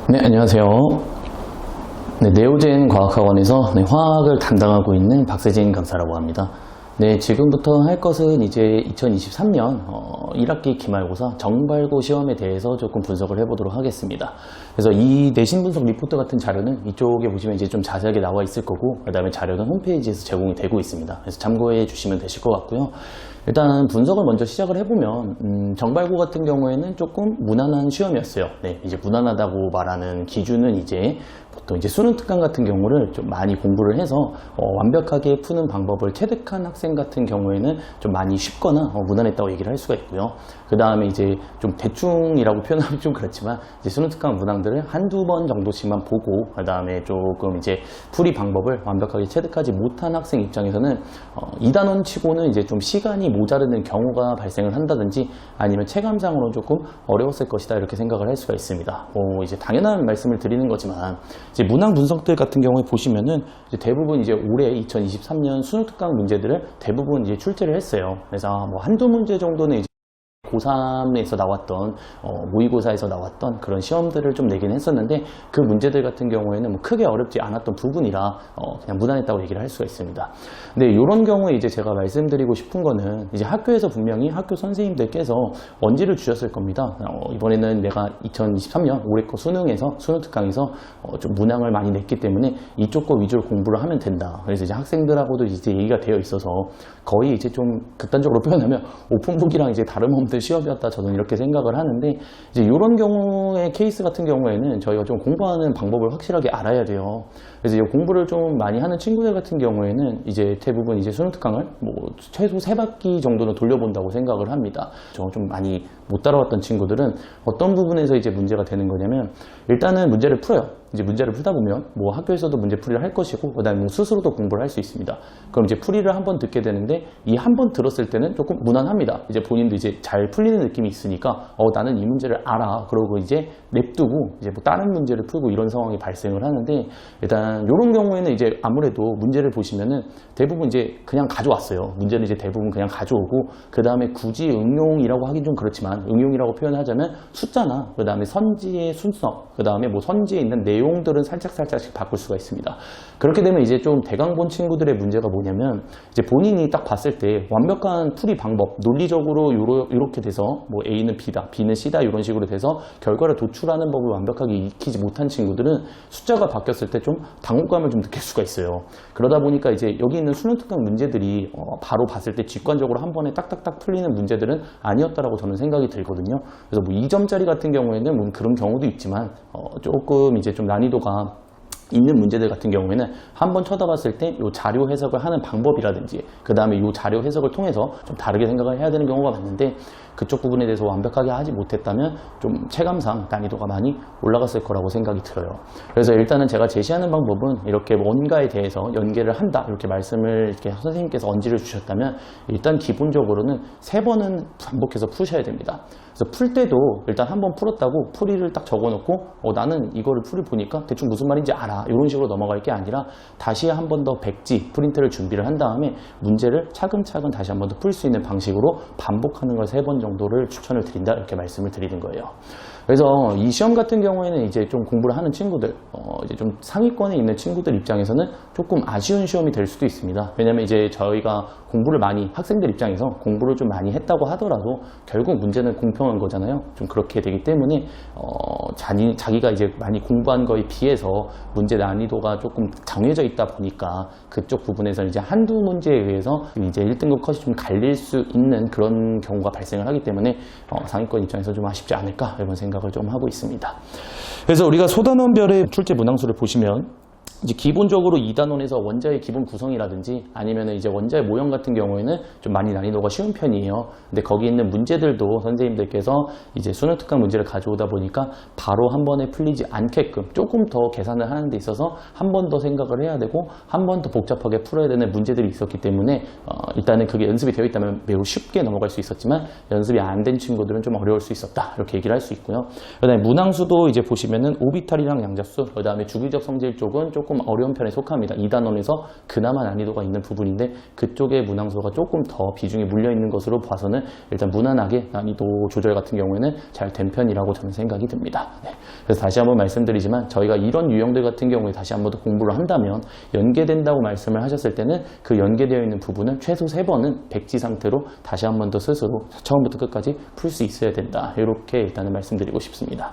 네, 안녕하세요. 네, 네오젠 과학학원에서 화학을 담당하고 있는 박세진 강사라고 합니다. 네, 지금부터 할 것은 이제 2023년 1학기 기말고사 정발고 시험에 대해서 조금 분석을 해보도록 하겠습니다. 그래서 이 내신 분석 리포트 같은 자료는 이쪽에 보시면 이제 좀 자세하게 나와 있을 거고, 그 다음에 자료는 홈페이지에서 제공이 되고 있습니다. 그래서 참고해 주시면 되실 것 같고요. 일단 분석을 먼저 시작을 해보면 정발고 같은 경우에는 조금 무난한 시험이었어요. 네, 이제 무난하다고 말하는 기준은 이제 보통 이제 수능 특강 같은 경우를 좀 많이 공부를 해서 완벽하게 푸는 방법을 체득한 학생 같은 경우에는 좀 많이 쉽거나 무난했다고 얘기를 할 수가 있고요. 그 다음에 이제 좀 대충이라고 표현하면 좀 그렇지만 이제 수능 특강 문항들을 한두 번 정도씩만 보고 그 다음에 조금 이제 풀이 방법을 완벽하게 체득하지 못한 학생 입장에서는 2단원 치고는 이제 좀 시간이 모자르는 경우가 발생을 한다든지 아니면 체감상으로 조금 어려웠을 것이다 이렇게 생각을 할 수가 있습니다. 이제 당연한 말씀을 드리는 거지만 이제 문항 분석들 같은 경우에 보시면은 이제 대부분 이제 올해 2023년 수능 특강 문제들을 대부분 이제 출제를 했어요. 그래서 뭐 한두 문제 정도는 이제 고3에서 나왔던 모의고사에서 나왔던 그런 시험들을 좀 내긴 했었는데 그 문제들 같은 경우에는 뭐 크게 어렵지 않았던 부분이라 그냥 무난했다고 얘기를 할 수가 있습니다. 근데 이런 경우에 이제 제가 말씀드리고 싶은 거는 이제 학교에서 분명히 학교 선생님들께서 언지를 주셨을 겁니다. 이번에는 내가 2023년 올해 거 수능에서 수능 특강에서 좀 문항을 많이 냈기 때문에 이쪽 거 위주로 공부를 하면 된다. 그래서 이제 학생들하고도 이제 얘기가 되어 있어서 거의 이제 좀 극단적으로 표현하면 오픈북이랑 이제 다름없는 시험이었다 저는 이렇게 생각을 하는데 이제 이런 경우의 케이스 같은 경우에는 저희가 좀 공부하는 방법을 확실하게 알아야 돼요. 그래서 공부를 좀 많이 하는 친구들 같은 경우에는 이제 대부분 이제 수능 특강을 뭐 최소 3바퀴 정도는 돌려본다고 생각을 합니다. 저 좀 많이 못 따라왔던 친구들은 어떤 부분에서 이제 문제가 되는 거냐면 일단은 문제를 풀어요. 이제 문제를 풀다 보면 뭐 학교에서도 문제 풀이를 할 것이고 그다음에 뭐 스스로도 공부를 할 수 있습니다. 그럼 이제 풀이를 한번 듣게 되는데 이 한 번 들었을 때는 조금 무난합니다. 이제 본인도 이제 잘 풀리는 느낌이 있으니까 나는 이 문제를 알아. 그러고 이제 냅두고 이제 뭐 다른 문제를 풀고 이런 상황이 발생을 하는데 일단 이런 경우에는 이제 아무래도 문제를 보시면은 대부분 이제 그냥 가져왔어요. 문제는 이제 대부분 그냥 가져오고 그 다음에 굳이 응용이라고 하긴 좀 그렇지만 응용이라고 표현하자면 숫자나 그 다음에 선지의 순서 그 다음에 뭐 선지에 있는 내용들은 살짝씩 바꿀 수가 있습니다. 그렇게 되면 이제 좀 대강본 친구들의 문제가 뭐냐면 이제 본인이 딱 봤을 때 완벽한 풀이 방법 논리적으로 이렇게 돼서 뭐 A는 B다 B는 C다 이런 식으로 돼서 결과를 도출하는 법을 완벽하게 익히지 못한 친구들은 숫자가 바뀌었을 때 좀 당혹감을 좀 느낄 수가 있어요. 그러다 보니까 이제 여기 있는 수능 특강 문제들이 바로 봤을 때 직관적으로 한 번에 딱딱딱 풀리는 문제들은 아니었다라고 저는 생각이 들거든요. 그래서 뭐 2점짜리 같은 경우에는 뭐 그런 경우도 있지만 조금 이제 좀 난이도가 있는 문제들 같은 경우에는 한번 쳐다봤을 때 이 자료 해석을 하는 방법이라든지 그 다음에 이 자료 해석을 통해서 좀 다르게 생각을 해야 되는 경우가 많은데 그쪽 부분에 대해서 완벽하게 하지 못했다면 좀 체감상 난이도가 많이 올라갔을 거라고 생각이 들어요. 그래서 일단은 제가 제시하는 방법은 이렇게 뭔가에 대해서 연계를 한다 이렇게 말씀을 이렇게 선생님께서 언지를 주셨다면 일단 기본적으로는 3번은 반복해서 푸셔야 됩니다. 그래서 풀 때도 일단 한번 풀었다고 풀이를 딱 적어놓고 나는 이거를 풀이 보니까 대충 무슨 말인지 알아 이런 식으로 넘어갈 게 아니라 다시 한 번 더 백지 프린트를 준비를 한 다음에 문제를 차근차근 다시 한 번 더 풀 수 있는 방식으로 반복하는 걸 3번 정도를 추천을 드린다 이렇게 말씀을 드리는 거예요. 그래서 이 시험 같은 경우에는 이제 좀 공부를 하는 친구들, 이제 좀 상위권에 있는 친구들 입장에서는 조금 아쉬운 시험이 될 수도 있습니다. 왜냐면 이제 저희가 공부를 많이, 학생들 입장에서 공부를 좀 많이 했다고 하더라도 결국 문제는 공평한 거잖아요. 좀 그렇게 되기 때문에, 자기가 이제 많이 공부한 거에 비해서 문제 난이도가 조금 정해져 있다 보니까 그쪽 부분에서 이제 한두 문제에 의해서 이제 1등급 컷이 좀 갈릴 수 있는 그런 경우가 발생을 하기 때문에 상위권 입장에서 좀 아쉽지 않을까 이런 생각을 좀 하고 있습니다. 그래서 우리가 소단원별의 출제 문항수를 보시면 이제 기본적으로 2단원에서 원자의 기본 구성이라든지 아니면 이제 원자의 모형 같은 경우에는 좀 많이 난이도가 쉬운 편이에요. 근데 거기 있는 문제들도 선생님들께서 이제 수능 특강 문제를 가져오다 보니까 바로 한 번에 풀리지 않게끔 조금 더 계산을 하는 데 있어서 한 번 더 생각을 해야 되고 한 번 더 복잡하게 풀어야 되는 문제들이 있었기 때문에 일단은 그게 연습이 되어 있다면 매우 쉽게 넘어갈 수 있었지만 연습이 안 된 친구들은 좀 어려울 수 있었다 이렇게 얘기를 할 수 있고요. 그 다음에 문항수도 이제 보시면은 오비탈이랑 양자수 그 다음에 주기적 성질 쪽은 조금 조금 어려운 편에 속합니다. 2단원에서 그나마 난이도가 있는 부분인데 그쪽에 문항수가 조금 더 비중이 물려있는 것으로 봐서는 일단 무난하게 난이도 조절 같은 경우에는 잘 된 편이라고 저는 생각이 듭니다. 네. 그래서 다시 한번 말씀드리지만 저희가 이런 유형들 같은 경우에 다시 한번 더 공부를 한다면 연계된다고 말씀을 하셨을 때는 그 연계되어 있는 부분을 최소 3번은 백지 상태로 다시 한번 더 스스로 처음부터 끝까지 풀 수 있어야 된다. 이렇게 일단은 말씀드리고 싶습니다.